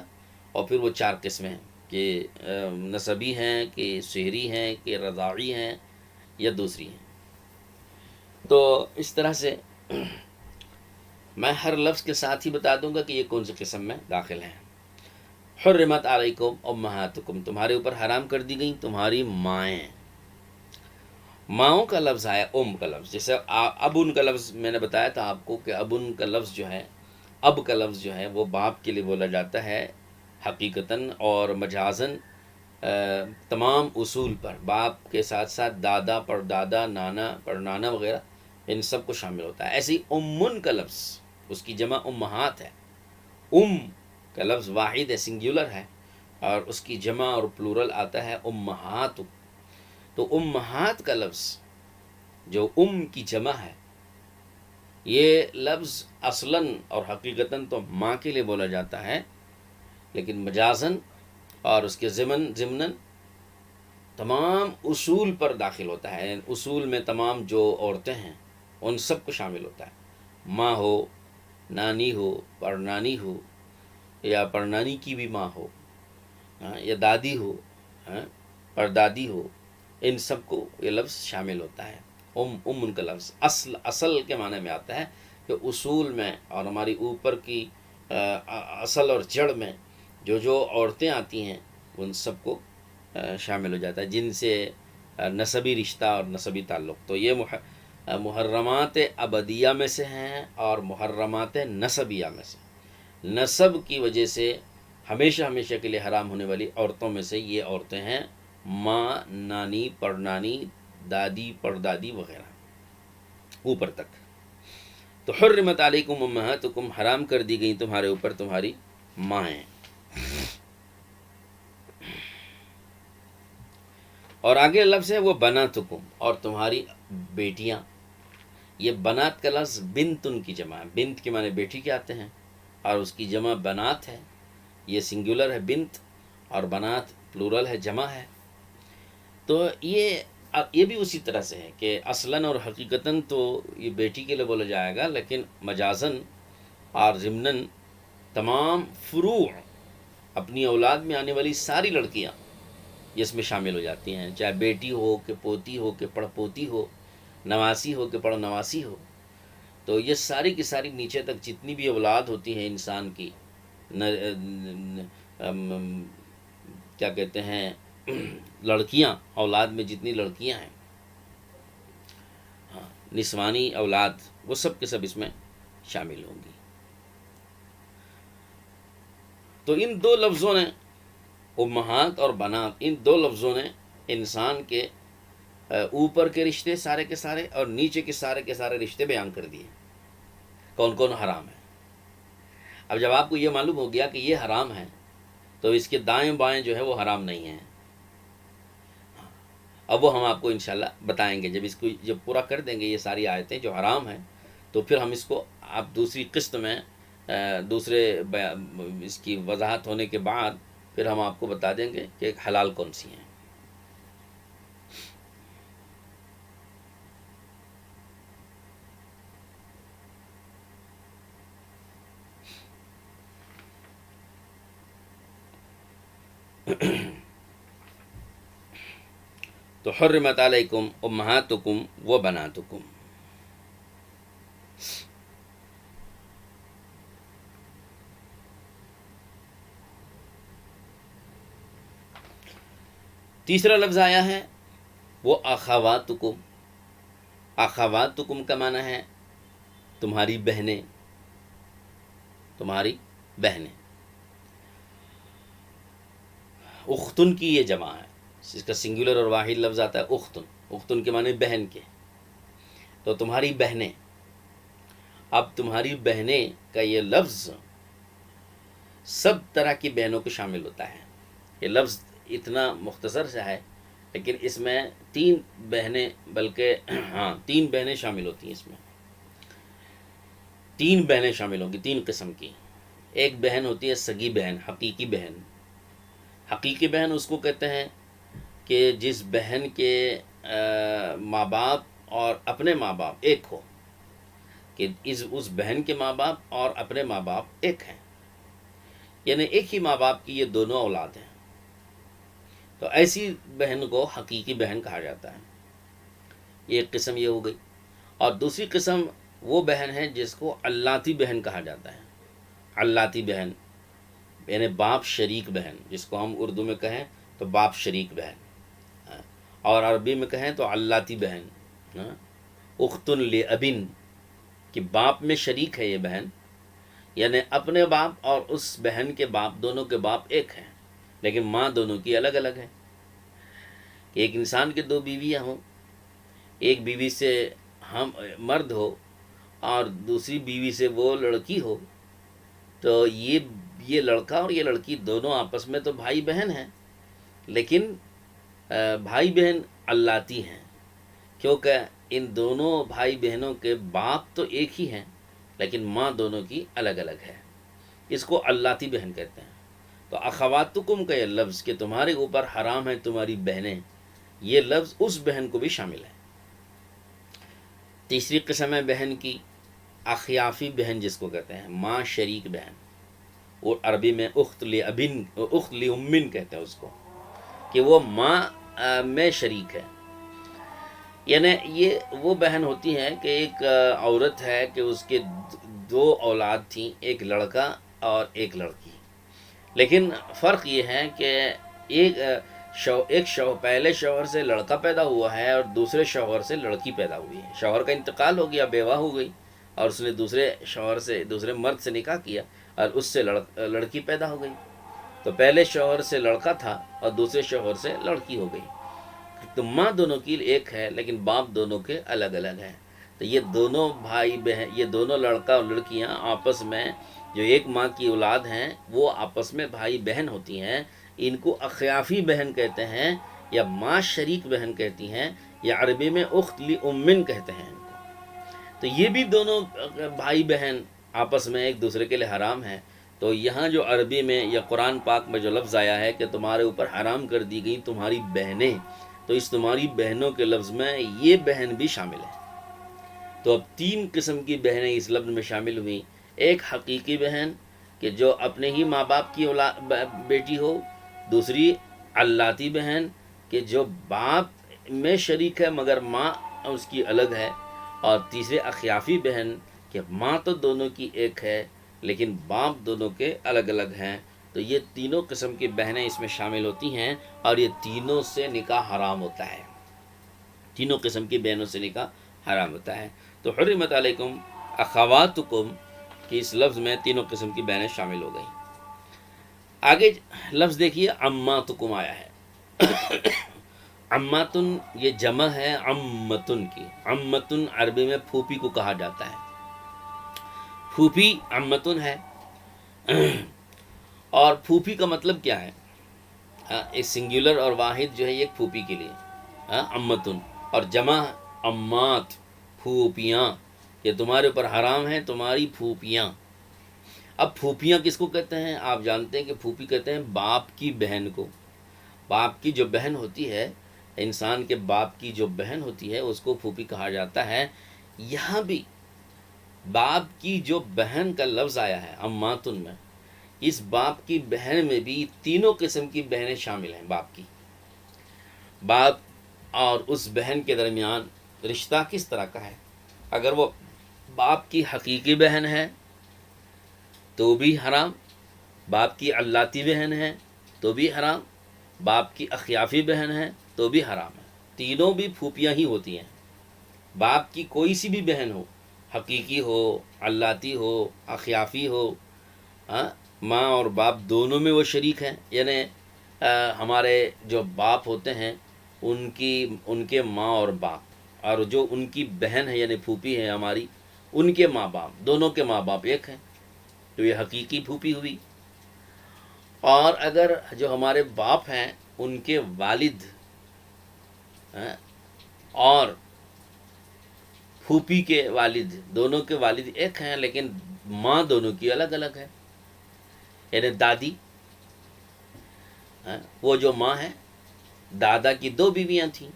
اور پھر وہ 4 قسمیں ہیں کہ نسبی ہیں، کہ سحری ہیں، کہ رضاعی ہیں یا دوسری ہیں. تو اس طرح سے میں ہر لفظ کے ساتھ ہی بتا دوں گا کہ یہ کون سی قسم میں داخل ہیں. حرمت علیکم امہاتکم، تمہارے اوپر حرام کر دی گئیں تمہاری مائیں. ماؤں کا لفظ آیا کا لفظ، جیسے اب ان کا لفظ میں نے بتایا تھا آپ کو کہ اب ان کا لفظ جو ہے، اب کا لفظ جو ہے وہ باپ کے لیے بولا جاتا ہے حقیقتاً اور مجازاً. تمام اصول پر باپ کے ساتھ ساتھ دادا، پردادا، نانا، پرنانا وغیرہ ان سب کو شامل ہوتا ہے. ایسے ہی امن کا لفظ، اس کی جمع امہات ہے. کا لفظ واحد ہے، سنگیولر ہے، اور اس کی جمع اور پلورل آتا ہے امہات. تو امہات کا لفظ جو کی جمع ہے، یہ لفظ اصلاً اور حقیقتاً تو ماں کے لیے بولا جاتا ہے، لیکن مجازاً اور اس کے ضمناً تمام اصول پر داخل ہوتا ہے. اصول میں تمام جو عورتیں ہیں ان سب کو شامل ہوتا ہے. ماں ہو، نانی ہو، پرنانی ہو، یا پرنانی کی بھی ماں ہو، یا دادی ہو، پردادی ہو، ان سب کو یہ لفظ شامل ہوتا ہے. ان کا لفظ اصل کے معنی میں آتا ہے، کہ اصول میں اور ہماری اوپر کی اصل اور جڑ میں جو عورتیں آتی ہیں ان سب کو شامل ہو جاتا ہے، جن سے نسبی رشتہ اور نسبی تعلق. تو یہ محرمات ابدیہ میں سے ہیں اور محرمات نسبیہ میں سے. نسب کی وجہ سے ہمیشہ کے لیے حرام ہونے والی عورتوں میں سے یہ عورتیں ہیں ماں، نانی، پڑنانی، دادی، پڑدادی وغیرہ اوپر تک. تو حرمت علیکم امہاتکم، حرام کر دی گئی تمہارے اوپر تمہاری مائیں. اور آگے لفظ ہے وہ بناتکم، اور تمہاری بیٹیاں. یہ بنات کا لفظ بنتن کی جمع ہے. بنت کے معنی بیٹی کے آتے ہیں، اور اس کی جمع بنات ہے. یہ سنگولر ہے بنت، اور بنات پلورل ہے، جمع ہے. تو یہ بھی اسی طرح سے ہے کہ اصلاً اور حقیقتاً تو یہ بیٹی کے لیے بولا جائے گا، لیکن مجازاً اور ضمناً تمام فروع، اپنی اولاد میں آنے والی ساری لڑکیاں یہ اس میں شامل ہو جاتی ہیں، چاہے بیٹی ہو کہ پوتی ہو کہ پڑ پوتی ہو، نواسی ہو کہ پڑ نواسی ہو. تو یہ ساری کی ساری نیچے تک جتنی بھی اولاد ہوتی ہیں انسان کی، کیا کہتے ہیں، لڑکیاں، اولاد میں جتنی لڑکیاں ہیں، ہاں، نسوانی اولاد، وہ سب کے سب اس میں شامل ہوں گی. تو ان دو لفظوں نے، امہات اور بنات، ان دو لفظوں نے انسان کے اوپر کے رشتے سارے کے سارے اور نیچے کے سارے رشتے بیان کر دیے، کون کون حرام ہے. اب جب آپ کو یہ معلوم ہو گیا کہ یہ حرام ہے، تو اس کے دائیں بائیں جو ہے وہ حرام نہیں ہیں. اب وہ ہم آپ کو انشاءاللہ بتائیں گے. جب پورا کر دیں گے یہ ساری آیتیں جو حرام ہیں، تو پھر ہم اس کو آپ دوسری قسط میں دوسرے اس کی وضاحت ہونے کے بعد پھر ہم آپ کو بتا دیں گے کہ حلال کون سی ہیں. تو حرمت علیکم امہاتکم و بناتکم. تیسرا لفظ آیا ہے وہ اخواتکم. اخواتکم کا معنی ہے تمہاری بہنیں، تمہاری بہنیں. اختن کی یہ جمع ہے، اس کا سنگولر اور واحد لفظ آتا ہے اختن. اختن کے معنی بہن کے. تو تمہاری بہنیں. اب تمہاری بہنیں کا یہ لفظ سب طرح کی بہنوں کو شامل ہوتا ہے. یہ لفظ اتنا مختصر سا ہے، لیکن اس میں 3 بہنیں، بلکہ ہاں 3 بہنیں شامل ہوتی ہیں. اس میں 3 بہنیں شامل ہوں گی، 3 قسم کی. ایک بہن ہوتی ہے سگی بہن، حقیقی بہن. حقیقی بہن اس کو کہتے ہیں کہ جس بہن کے ماں باپ اور اپنے ماں باپ ایک ہو، کہ اس بہن کے ماں باپ اور اپنے ماں باپ ایک ہیں، یعنی ایک ہی ماں باپ کی یہ دونوں اولاد ہیں. تو ایسی بہن کو حقیقی بہن کہا جاتا ہے. ایک قسم یہ ہو گئی. اور دوسری قسم وہ بہن ہے جس کو علاتی بہن کہا جاتا ہے. علاتی بہن یعنی باپ شریک بہن، جس کو ہم اردو میں کہیں تو باپ شریک بہن، اور عربی میں کہیں تو علاتی بہن. اختن لابن، کہ باپ میں شریک ہے یہ بہن، یعنی اپنے باپ اور اس بہن کے باپ، دونوں کے باپ ایک ہیں، لیکن ماں دونوں کی الگ الگ ہے. کہ ایک انسان کے 2 بیویاں ہوں، ایک بیوی سے ہم مرد ہو اور دوسری بیوی سے وہ لڑکی ہو، تو یہ لڑکا اور یہ لڑکی دونوں آپس میں تو بھائی بہن ہیں، لیکن بھائی بہن علاتی ہیں، کیونکہ ان دونوں بھائی بہنوں کے باپ تو ایک ہی ہیں، لیکن ماں دونوں کی الگ الگ ہے. اس کو علاتی بہن کہتے ہیں. تو اخواتکم کا یہ لفظ کہ تمہارے اوپر حرام ہے تمہاری بہنیں، یہ لفظ اس بہن کو بھی شامل ہے. تیسری قسم ہے بہن کی اخیافی بہن، جس کو کہتے ہیں ماں شریک بہن، اور عربی میں اخت لابن، اخت لامن کہتے ہیں اس کو، کہ وہ ماں میں شریک ہے. یعنی یہ وہ بہن ہوتی ہے کہ ایک عورت ہے کہ اس کے 2 اولاد تھیں، ایک لڑکا اور ایک لڑکی، لیکن فرق یہ ہے کہ پہلے شوہر سے لڑکا پیدا ہوا ہے اور دوسرے شوہر سے لڑکی پیدا ہوئی ہے. شوہر کا انتقال ہو گیا، بیوہ ہو گئی، اور اس نے دوسرے شوہر سے، دوسرے مرد سے نکاح کیا، اور اس سے لڑکی پیدا ہو گئی. تو پہلے شوہر سے لڑکا تھا اور دوسرے شوہر سے لڑکی ہو گئی، تو ماں دونوں کی ایک ہے لیکن باپ دونوں کے الگ الگ ہیں۔ تو یہ دونوں بھائی بہن، یہ دونوں لڑکا اور لڑکیاں آپس میں جو ایک ماں کی اولاد ہیں وہ آپس میں بھائی بہن ہوتی ہیں، ان کو اخیافی بہن کہتے ہیں یا ماں شریک بہن کہتی ہیں، یا عربی میں اخت لامن کہتے ہیں ان کو۔ تو یہ بھی دونوں بھائی بہن آپس میں ایک دوسرے کے لیے حرام ہیں۔ تو یہاں جو عربی میں یا قرآن پاک میں جو لفظ آیا ہے کہ تمہارے اوپر حرام کر دی گئی تمہاری بہنیں، تو اس تمہاری بہنوں کے لفظ میں یہ بہن بھی شامل ہے۔ تو اب 3 قسم کی بہنیں اس لفظ میں شامل ہوئیں۔ ایک حقیقی بہن کہ جو اپنے ہی ماں باپ کی بیٹی ہو، دوسری اللاتی بہن کہ جو باپ میں شریک ہے مگر ماں اس کی الگ ہے، اور تیسرے اخیافی بہن کہ ماں تو دونوں کی ایک ہے لیکن باپ دونوں کے الگ الگ ہیں۔ تو یہ تینوں قسم کی بہنیں اس میں شامل ہوتی ہیں، اور یہ تینوں سے نکاح حرام ہوتا ہے، تینوں قسم کی بہنوں سے نکاح حرام ہوتا ہے۔ تو حرمت علیکم اخواتکم کہ اس لفظ میں تینوں قسم کی بہنیں شامل ہو گئیں۔ آگے لفظ دیکھیے عماتکم آیا ہے۔ عماتن یہ جمع ہے عمتن کی۔ عمتن عربی میں پھوپھی کو کہا جاتا ہے، پھوپھی عمتن ہے۔ اور پھوپھی کا مطلب کیا ہے؟ ایک سنگولر اور واحد جو ہے ایک پھوپھی کے لیے عمتن، اور جمع عمات پھوپیاں، کہ تمہارے اوپر حرام ہیں تمہاری پھوپیاں۔ اب پھوپیاں کس کو کہتے ہیں؟ آپ جانتے ہیں کہ پھوپھی کہتے ہیں باپ کی بہن کو۔ باپ کی جو بہن ہوتی ہے، انسان کے باپ کی جو بہن ہوتی ہے اس کو پھوپھی کہا جاتا ہے۔ یہاں بھی باپ کی جو بہن کا لفظ آیا ہے اماتن میں، اس باپ کی بہن میں بھی تینوں قسم کی بہنیں شامل ہیں۔ باپ کی، باپ اور اس بہن کے درمیان رشتہ کس طرح کا ہے؟ اگر وہ باپ کی حقیقی بہن ہے تو بھی حرام، باپ کی اللاتی بہن ہے تو بھی حرام، باپ کی اخیافی بہن ہے تو بھی حرام ہے۔ تینوں بھی پھوپیاں ہی ہوتی ہیں۔ باپ کی کوئی سی بھی بہن ہو، حقیقی ہو، اللاتی ہو، اخیافی ہو، ماں اور باپ دونوں میں وہ شریک ہیں، یعنی ہمارے جو باپ ہوتے ہیں ان کے ماں اور باپ، اور جو ان کی بہن ہے یعنی پھوپھی ہے ہماری، ان کے ماں باپ، دونوں کے ماں باپ ایک ہیں، تو یہ حقیقی پھوپھی ہوئی۔ اور اگر جو ہمارے باپ ہیں ان کے والد اور پھوپھی کے والد، دونوں کے والد ایک ہیں لیکن ماں دونوں کی الگ الگ ہے، یعنی دادی، وہ جو ماں ہے، دادا کی 2 بیویاں تھیں،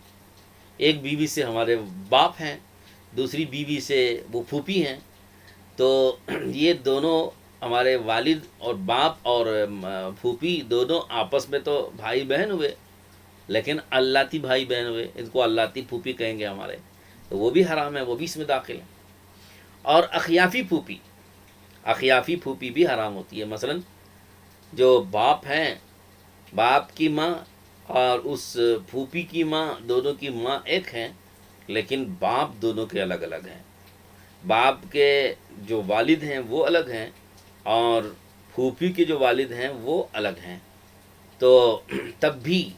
ایک بیوی سے ہمارے باپ ہیں، دوسری بیوی سے وہ پھوپھی ہیں، تو یہ دونوں ہمارے والد اور باپ اور پھوپھی دونوں آپس میں تو بھائی بہن ہوئے لیکن اللاتی بھائی بہن ہوئے، ان کو اللاتی پھوپھی کہیں گے ہمارے، تو وہ بھی حرام ہے، وہ بھی اس میں داخل ہے۔ اور اخیافی پھوپھی، اخیافی پھوپھی بھی حرام ہوتی ہے۔ مثلا جو باپ ہیں، باپ کی ماں اور اس پھوپھی کی ماں، دونوں کی ماں ایک ہیں لیکن باپ دونوں کے الگ الگ ہیں، باپ کے جو والد ہیں وہ الگ ہیں اور پھوپھی کے جو والد ہیں وہ الگ ہیں، تو تب بھی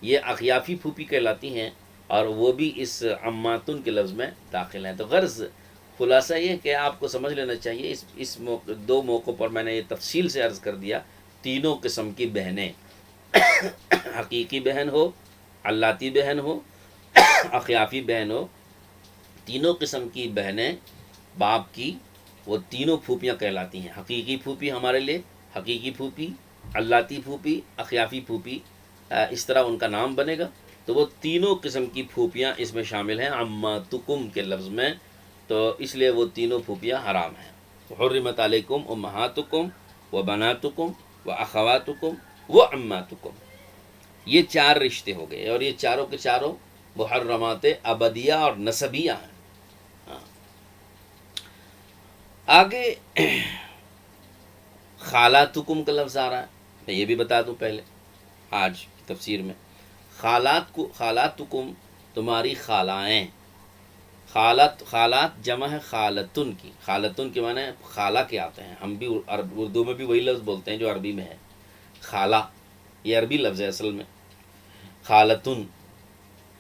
یہ اخیافی پھوپھی کہلاتی ہیں اور وہ بھی اس عماتن کے لفظ میں داخل ہیں۔ تو غرض خلاصہ یہ کہ آپ کو سمجھ لینا چاہیے، اس 2 موقعوں پر میں نے یہ تفصیل سے عرض کر دیا، تینوں قسم کی بہنیں، حقیقی بہن ہو، اللاتی بہن ہو، اخیافی بہن ہو، تینوں قسم کی بہنیں باپ کی، وہ تینوں پھوپیاں کہلاتی ہیں۔ حقیقی پھوپھی ہمارے لیے، حقیقی پھوپھی، اللاتی پھوپھی، اخیافی پھوپھی، اس طرح ان کا نام بنے گا، تو وہ تینوں قسم کی پھوپیاں اس میں شامل ہیں عماتکم کے لفظ میں، تو اس لیے وہ تینوں پھوپیاں حرام ہیں۔ حرمت علیکم امہاتکم و بناتکم و اخواتکم و عماتکم، یہ 4 رشتے ہو گئے، اور یہ چاروں کے چاروں محرمات ابدیہ اور نسبیہ ہیں۔ آگے خالاتکم کا لفظ آ رہا ہے، میں یہ بھی بتا دوں پہلے آج کی تفسیر میں، خالاتکم تمہاری خالائیں، خالات جمع ہے خالتن کی، خالتن کے معنی خالہ کے آتے ہیں، ہم بھی اردو میں بھی وہی لفظ بولتے ہیں جو عربی میں ہے، خالہ، یہ عربی لفظ ہے اصل میں، خالتن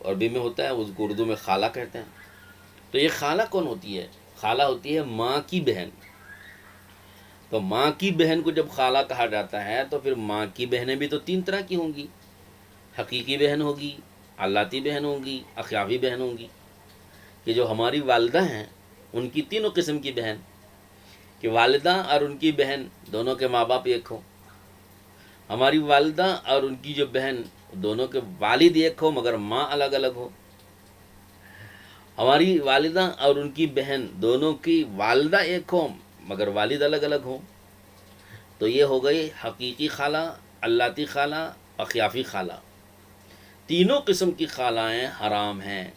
عربی میں ہوتا ہے، اس کو اردو میں خالہ کہتے ہیں۔ تو یہ خالہ کون ہوتی ہے؟ خالہ ہوتی ہے ماں کی بہن۔ تو ماں کی بہن کو جب خالہ کہا جاتا ہے تو پھر ماں کی بہنیں بھی تو 3 طرح کی ہوں گی، حقیقی بہن ہوگی، علاتی بہن ہوگی، اخیافی بہن ہوگی۔ کہ جو ہماری والدہ ہیں ان کی تینوں قسم کی بہن، کہ والدہ اور ان کی بہن دونوں کے ماں باپ ایک ہوں، ہماری والدہ اور ان کی جو بہن دونوں کے والد ایک ہو مگر ماں الگ الگ ہو، ہماری والدہ اور ان کی بہن دونوں کی والدہ ایک ہو مگر والد الگ الگ ہوں۔ تو یہ ہو گئی حقیقی خالہ، علاتی خالہ، اخیافی خالہ۔ تینوں قسم کی خالائیں حرام ہیں،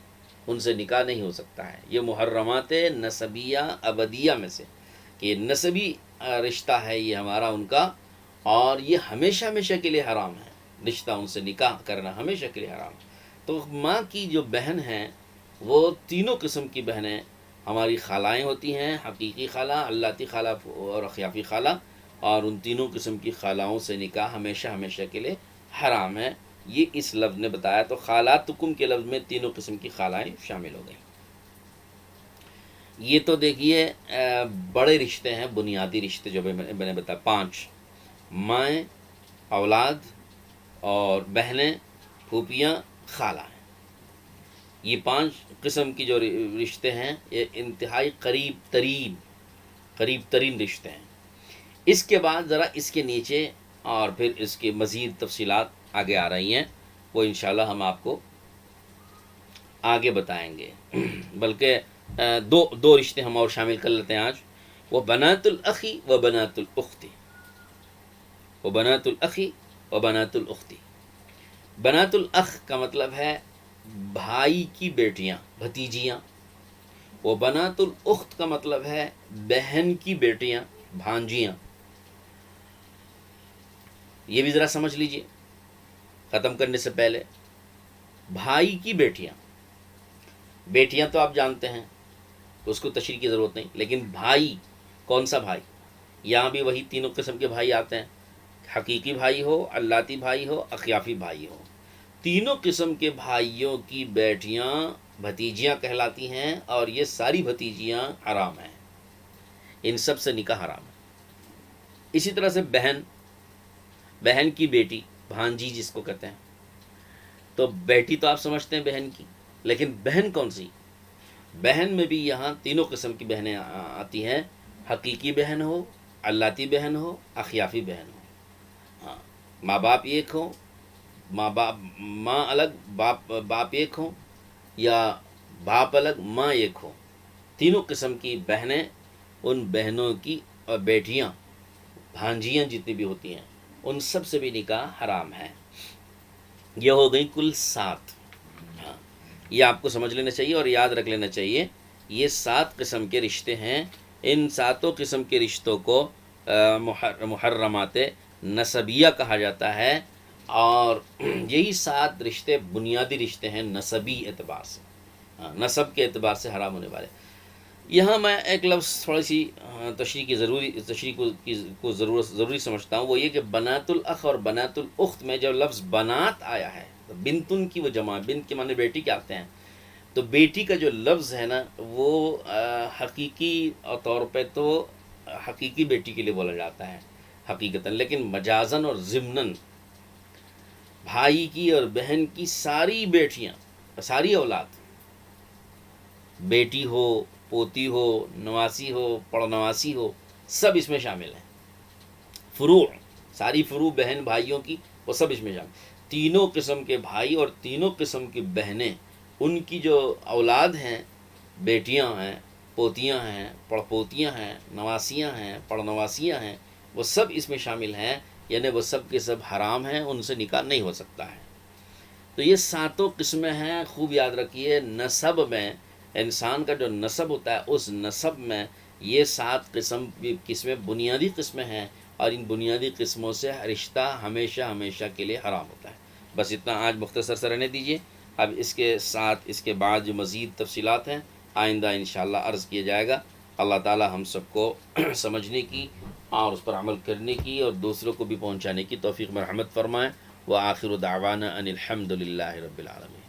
ان سے نکاح نہیں ہو سکتا ہے۔ یہ محرمات نسبیہ ابدیہ میں سے، کہ نسبی رشتہ ہے یہ ہمارا ان کا، اور یہ ہمیشہ ہمیشہ کے لیے حرام ہے، رشتہ ان سے نکاح کرنا ہمیشہ کے لیے حرام ہے۔ تو ماں کی جو بہن ہیں وہ تینوں قسم کی بہنیں ہماری خالائیں ہوتی ہیں، حقیقی خالہ، علاتی خالہ اور اخیافی خالہ، اور ان تینوں قسم کی خالاؤں سے نکاح ہمیشہ ہمیشہ کے لیے حرام ہے۔ یہ اس لفظ نے بتایا، تو خالاتکم کے لفظ میں تینوں قسم کی خالائیں شامل ہو گئیں۔ یہ تو دیکھیے بڑے رشتے ہیں، بنیادی رشتے جو میں نے بتایا 5، مائیں، اولاد اور بہنیں، پھوپھیاں، خالہ ہیں۔ یہ 5 قسم کی جو رشتے ہیں یہ انتہائی قریب ترین رشتے ہیں۔ اس کے بعد ذرا اس کے نیچے اور پھر اس کی مزید تفصیلات آگے آ رہی ہیں، وہ انشاءاللہ ہم آپ کو آگے بتائیں گے۔ بلکہ دو رشتے ہم اور شامل کر لیتے ہیں آج، وہ بنات الاخی و بنات الاختی، وہ بنات الاخی و بنات الاختی۔ بنات الاخ کا مطلب ہے بھائی کی بیٹیاں، بھتیجیاں، وہ بنات الاخت کا مطلب ہے بہن کی بیٹیاں، بھانجیاں۔ یہ بھی ذرا سمجھ لیجئے ختم کرنے سے پہلے، بھائی کی بیٹیاں، بیٹیاں تو آپ جانتے ہیں، اس کو تشریح کی ضرورت نہیں، لیکن بھائی، کون سا بھائی؟ یہاں بھی وہی تینوں قسم کے بھائی آتے ہیں، حقیقی بھائی ہو، علاتی بھائی ہو، اخیافی بھائی ہو۔ تینوں قسم کے بھائیوں کی بیٹیاں بھتیجیاں کہلاتی ہیں، اور یہ ساری بھتیجیاں حرام ہیں، ان سب سے نکاح حرام ہے۔ اسی طرح سے بہن کی بیٹی، بھانجی جس کو کہتے ہیں، تو بیٹی تو آپ سمجھتے ہیں بہن کی، لیکن بہن کون سی؟ بہن میں بھی یہاں تینوں قسم کی بہنیں آتی ہیں، حقیقی بہن ہو، علاتی بہن ہو، اخیافی بہن ہو۔ ہاں، ماں باپ ایک ہوں، ماں الگ باپ ایک ہوں، یا باپ الگ ماں ایک ہو، تینوں قسم کی بہنیں، ان بہنوں کی بیٹیاں، بھانجیاں جتنی بھی ہوتی ہیں، ان سب سے بھی نکاح حرام ہے۔ یہ ہو گئی کل 7۔ ہاں، یہ آپ کو سمجھ لینا چاہیے اور یاد رکھ لینا چاہیے، یہ 7 قسم کے رشتے ہیں۔ ان 7 قسم کے رشتوں کو محرمات نسبیہ کہا جاتا ہے، اور یہی 7 رشتے بنیادی رشتے ہیں نسبی اعتبار سے، نسب کے اعتبار سے حرام ہونے والے۔ یہاں میں ایک لفظ تھوڑی سی تشریح کو ضروری سمجھتا ہوں، وہ یہ کہ بنات الاخ اور بنات الاخت میں جو لفظ بنات آیا ہے، بنتن کی وہ جمع، بنت کے معنی بیٹی کے آتے ہیں، تو بیٹی کا جو لفظ ہے نا وہ حقیقی طور پہ تو حقیقی بیٹی کے لیے بولا جاتا ہے حقیقتاً، لیکن مجازاً اور ضمناً بھائی کی اور بہن کی ساری بیٹیاں، ساری اولاد، بیٹی ہو، پوتی ہو، نواسی ہو، پڑنواسی ہو، سب اس میں شامل ہیں۔ فروع، ساری فروع بہن بھائیوں کی، وہ سب اس میں شامل۔ تینوں قسم کے بھائی اور تینوں قسم کی بہنیں، ان کی جو اولاد ہیں، بیٹیاں ہیں، پوتیاں ہیں، پڑپوتیاں ہیں، نواسیاں ہیں، پڑنواسیاں ہیں، وہ سب اس میں شامل ہیں، یعنی وہ سب کے سب حرام ہیں، ان سے نکاح نہیں ہو سکتا ہے۔ تو یہ 7 قسمیں ہیں، خوب یاد رکھیے۔ نسب میں انسان کا جو نسب ہوتا ہے، اس نسب میں یہ 7 قسمیں بنیادی قسمیں ہیں، اور ان بنیادی قسموں سے رشتہ ہمیشہ ہمیشہ کے لیے حرام ہوتا ہے۔ بس اتنا آج مختصر سے رہنے دیجیے، اب اس کے ساتھ اس کے بعد جو مزید تفصیلات ہیں آئندہ انشاءاللہ عرض کیا جائے گا۔ اللہ تعالی ہم سب کو سمجھنے کی اور اس پر عمل کرنے کی اور دوسروں کو بھی پہنچانے کی توفیق مرحمت فرمائیں۔ وآخر دعوانا ان الحمد للہ رب العالمین۔